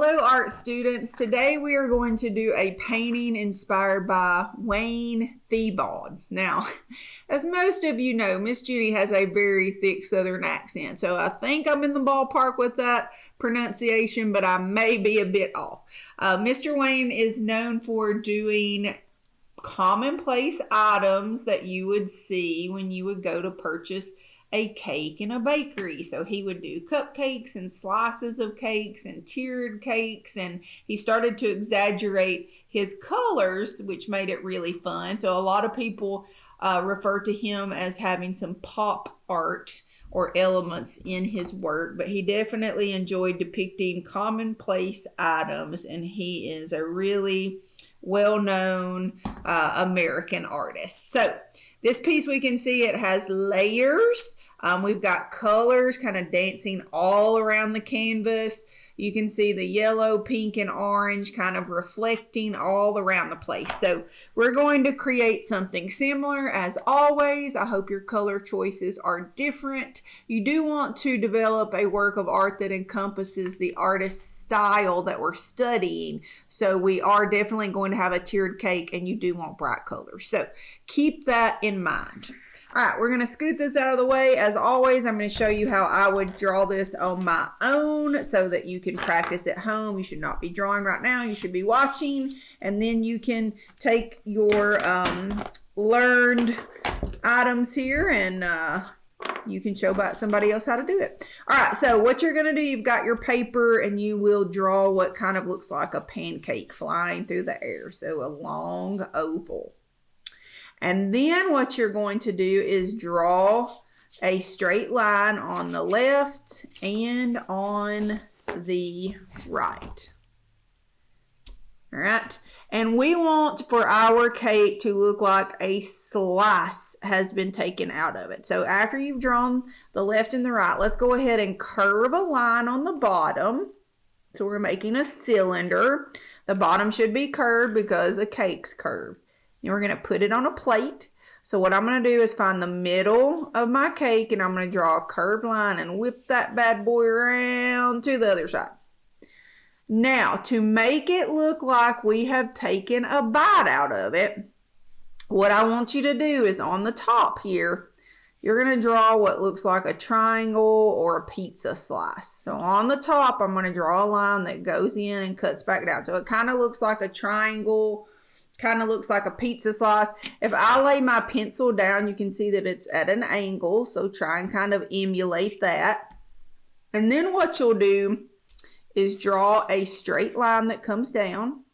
Hello art students, today we are going to do a painting inspired by Wayne Thiebaud. Now, as most of you know, Miss Judy has a very thick southern accent, so I think I'm in the ballpark with that pronunciation, but I may be a bit off. Mr. Wayne is known for doing commonplace items that you would see when you would go to purchase a cake in a bakery. So he would do cupcakes and slices of cakes and tiered cakes, and he started to exaggerate his colors, which made it really fun. So a lot of people refer to him as having some pop art or elements in his work, but he definitely enjoyed depicting commonplace items, and he is a really well-known American artist. So this piece, we can see it has layers. We've got colors kind of dancing all around the canvas. You can see the yellow, pink, and orange kind of reflecting all around the place. So we're going to create something similar. As always, I hope your color choices are different. You do want to develop a work of art that encompasses the artist's style that we're studying. So we are definitely going to have a tiered cake, and you do want bright colors. So keep that in mind. All right, we're going to scoot this out of the way. As always, I'm going to show you how I would draw this on my own so that you can practice at home. You should not be drawing right now. You should be watching, and then you can take your learned items here and you can show somebody else how to do it. All right, so what you're going to do, you've got your paper, and you will draw what kind of looks like a pancake flying through the air. So a long oval. And then what you're going to do is draw a straight line on the left and on the right. All right. And we want for our cake to look like a slice has been taken out of it. So after you've drawn the left and the right, let's go ahead and curve a line on the bottom. So we're making a cylinder. The bottom should be curved because a cake's curved. And we're going to put it on a plate. So what I'm going to do is find the middle of my cake, and I'm going to draw a curved line and whip that bad boy around to the other side. Now, to make it look like we have taken a bite out of it, what I want you to do is on the top here, you're going to draw what looks like a triangle or a pizza slice. So on the top, I'm going to draw a line that goes in and cuts back down. So it kind of looks like a triangle, kind of looks like a pizza slice. If I lay my pencil down, you can see that it's at an angle, so try and kind of emulate that. And then what you'll do is draw a straight line that comes down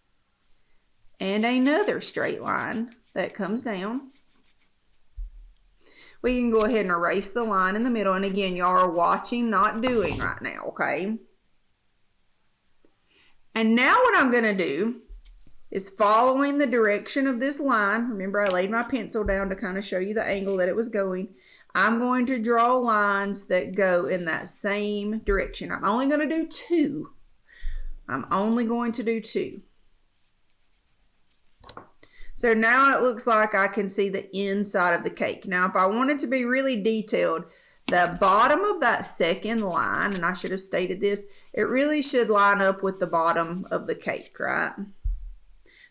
and another straight line that comes down. We can go ahead and erase the line in the middle, and again, y'all are watching, not doing right now, okay? And now what I'm going to do is following the direction of this line. Remember, I laid my pencil down to kind of show you the angle that it was going. I'm going to draw lines that go in that same direction. I'm only going to do two. I'm only going to do two. So now it looks like I can see the inside of the cake. Now, if I wanted to be really detailed, the bottom of that second line, and I should have stated this, it really should line up with the bottom of the cake, right?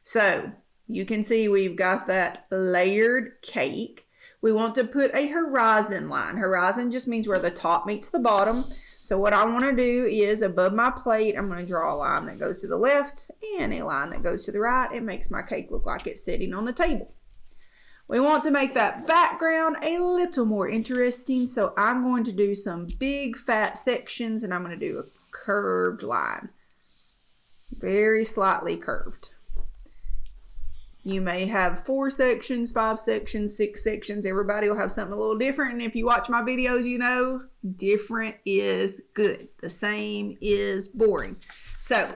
So you can see we've got that layered cake. We want to put a horizon line. Horizon just means where the top meets the bottom. So what I want to do is above my plate, I'm going to draw a line that goes to the left and a line that goes to the right. It makes my cake look like it's sitting on the table. We want to make that background a little more interesting. So I'm going to do some big fat sections, and I'm going to do a curved line. Very slightly curved. You may have 4 sections, 5 sections, 6 sections. Everybody will have something a little different. And if you watch my videos, you know different is good. The same is boring. So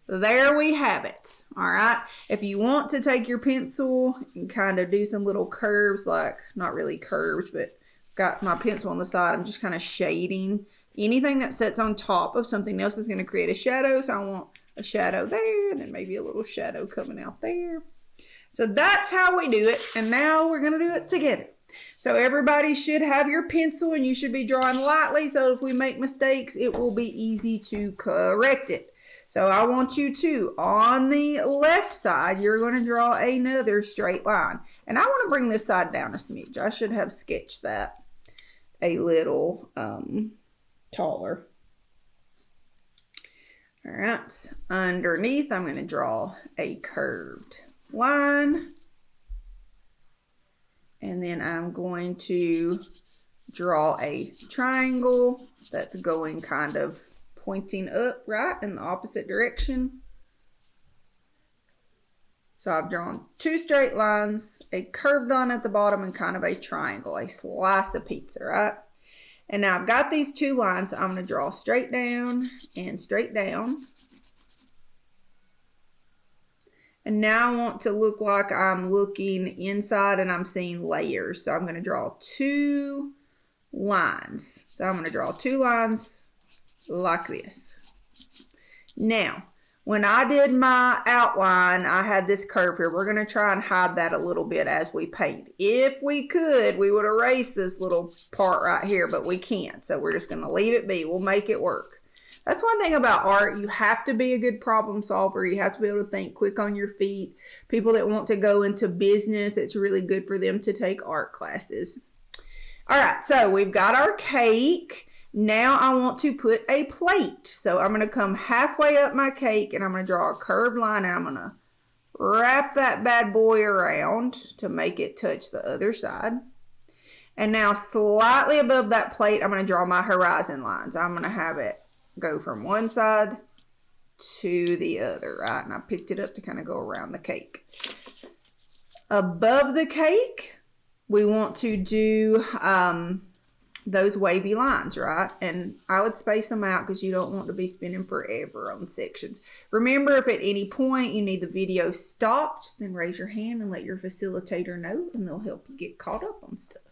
there we have it. All right. If you want to take your pencil and kind of do some little curves, like not really curves, but got my pencil on the side, I'm just kind of shading. Anything that sits on top of something else is going to create a shadow. So I want a shadow there, and then maybe a little shadow coming out there. So that's how we do it, and now we're going to do it together. So everybody should have your pencil, and you should be drawing lightly, so if we make mistakes, it will be easy to correct it. So I want you to, on the left side, you're going to draw another straight line. And I want to bring this side down a smidge. I should have sketched that a little taller. All right, underneath I'm going to draw a curved line. And then I'm going to draw a triangle that's going kind of pointing up, right, in the opposite direction. So I've drawn two straight lines, a curved line at the bottom, and kind of a triangle, a slice of pizza, right? And now I've got these two lines, so I'm going to draw straight down and straight down. And now I want to look like I'm looking inside and I'm seeing layers. So I'm going to draw two lines. So I'm going to draw two lines like this. Now, when I did my outline, I had this curve here. We're going to try and hide that a little bit as we paint. If we could, we would erase this little part right here, but we can't. So we're just going to leave it be. We'll make it work. That's one thing about art. You have to be a good problem solver. You have to be able to think quick on your feet. People that want to go into business, it's really good for them to take art classes. All right, so we've got our cake. Now I want to put a plate. So I'm going to come halfway up my cake and I'm going to draw a curved line and I'm going to wrap that bad boy around to make it touch the other side. And now slightly above that plate, I'm going to draw my horizon lines. I'm going to have it go from one side to the other, right? And I picked it up to kind of go around the cake. Above the cake, we want to do those wavy lines, right? And I would space them out because you don't want to be spinning forever on sections. Remember, if at any point you need the video stopped, then raise your hand and let your facilitator know, and they'll help you get caught up on stuff.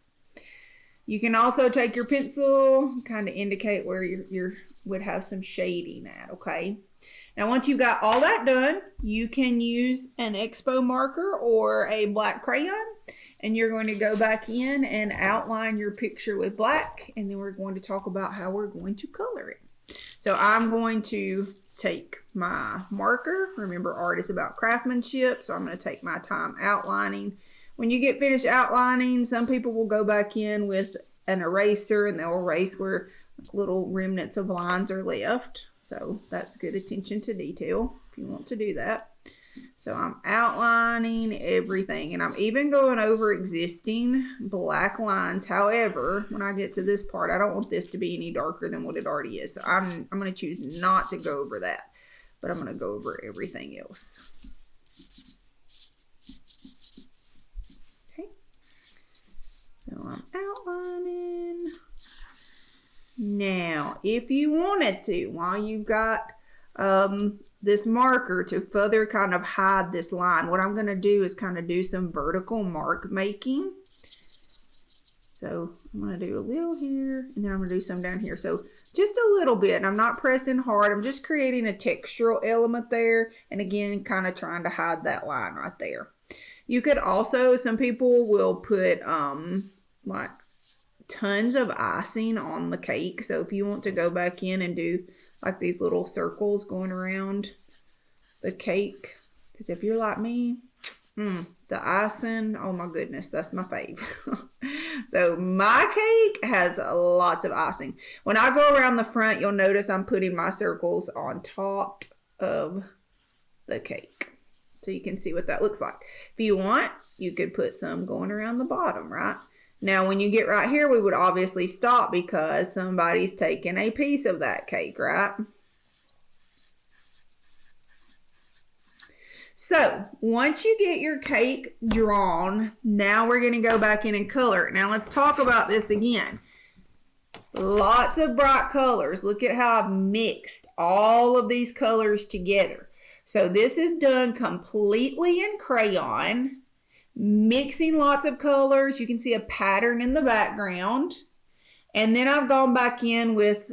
You can also take your pencil, kind of indicate where you would have some shading at, okay? Now, once you've got all that done, you can use an Expo marker or a black crayon, and you're going to go back in and outline your picture with black, and then we're going to talk about how we're going to color it. So I'm going to take my marker. Remember, art is about craftsmanship, so I'm going to take my time outlining. When you get finished outlining, some people will go back in with an eraser and they'll erase where little remnants of lines are left. So that's good attention to detail if you want to do that. So I'm outlining everything and I'm even going over existing black lines. However, when I get to this part, I don't want this to be any darker than what it already is. So I'm going to choose not to go over that, but I'm going to go over everything else. So I'm outlining. Now, if you wanted to, while you've got this marker to further kind of hide this line, what I'm going to do is kind of do some vertical mark making. So I'm going to do a little here, and then I'm going to do some down here. So just a little bit, and I'm not pressing hard. I'm just creating a textural element there, and again, kind of trying to hide that line right there. You could also, some people will put like tons of icing on the cake. So if you want to go back in and do like these little circles going around the cake, because if you're like me, the icing, oh my goodness, that's my fave. So my cake has lots of icing. When I go around the front, you'll notice I'm putting my circles on top of the cake. So you can see what that looks like. If you want, you could put some going around the bottom, right? Now, when you get right here, we would obviously stop because somebody's taking a piece of that cake, right? So, once you get your cake drawn, now we're going to go back in and color it. Now, let's talk about this again. Lots of bright colors. Look at how I've mixed all of these colors together. So, this is done completely in crayon. Mixing lots of colors. You can see a pattern in the background. And then I've gone back in with,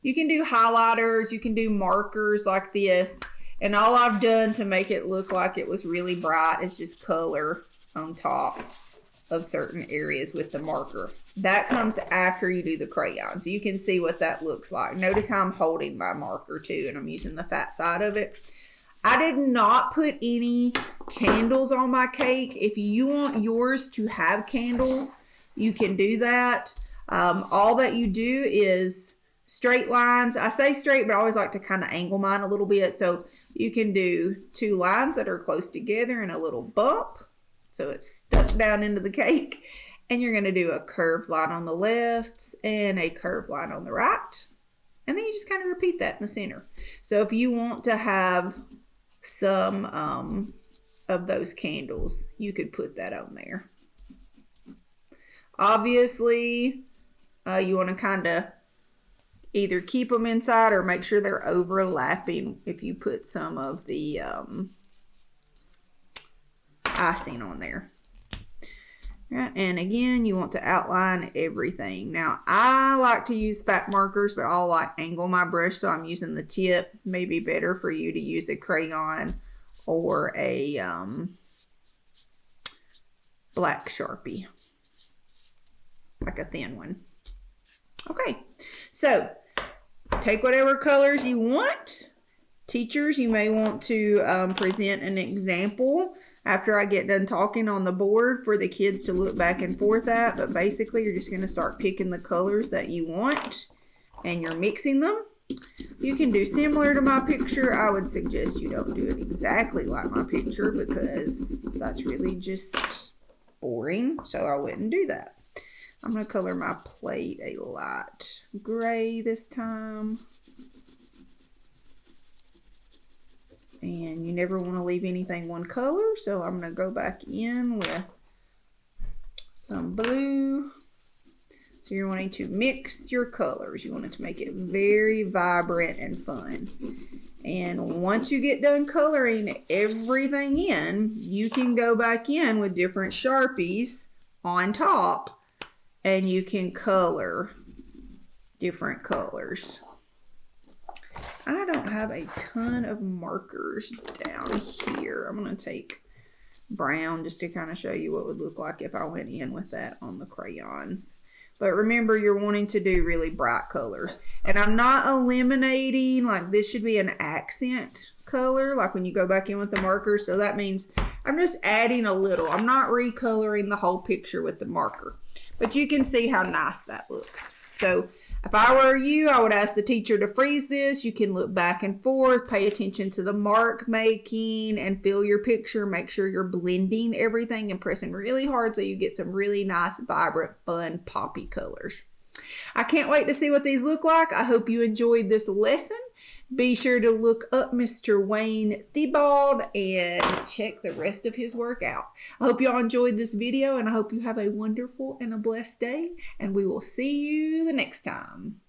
you can do highlighters, you can do markers like this. And all I've done to make it look like it was really bright is just color on top. of certain areas with the marker. That comes after you do the crayons. You can see what that looks like. Notice how I'm holding my marker too, and I'm using the fat side of it. I did not put any candles on my cake. If you want yours to have candles, you can do that. All that you do is straight lines. I say straight, but I always like to kind of angle mine a little bit. So you can do 2 lines that are close together and a little bump. So it's stuck down into the cake. And you're going to do a curved line on the left and a curved line on the right. And then you just kind of repeat that in the center. So if you want to have some of those candles, you could put that on there. Obviously, you want to kind of either keep them inside or make sure they're overlapping if you put some of the icing on there. Right, and again, you want to outline everything. Now, I like to use fat markers, but I'll like angle my brush, so I'm using the tip. Maybe better for you to use a crayon or a black Sharpie, like a thin one. Okay, so take whatever colors you want. Teachers, you may want to present an example after I get done talking on the board for the kids to look back and forth at. But basically, you're just going to start picking the colors that you want and you're mixing them. You can do similar to my picture. I would suggest you don't do it exactly like my picture because that's really just boring. So I wouldn't do that. I'm going to color my plate a light gray this time. And you never want to leave anything one color, so I'm going to go back in with some blue. So you're wanting to mix your colors. You want it to make it very vibrant and fun. And once you get done coloring everything in, you can go back in with different Sharpies on top, and you can color different colors. I don't have a ton of markers down here. I'm going to take brown just to kind of show you what it would look like if I went in with that on the crayons. But remember, you're wanting to do really bright colors. And I'm not eliminating, like this should be an accent color, like when you go back in with the markers. So that means I'm just adding a little. I'm not recoloring the whole picture with the marker. But you can see how nice that looks. So if I were you, I would ask the teacher to freeze this. You can look back and forth, pay attention to the mark making, and fill your picture. Make sure you're blending everything and pressing really hard so you get some really nice, vibrant, fun, poppy colors. I can't wait to see what these look like. I hope you enjoyed this lesson. Be sure to look up Mr. Wayne Thiebaud and check the rest of his work out. I hope y'all enjoyed this video, and I hope you have a wonderful and a blessed day, and we will see you the next time.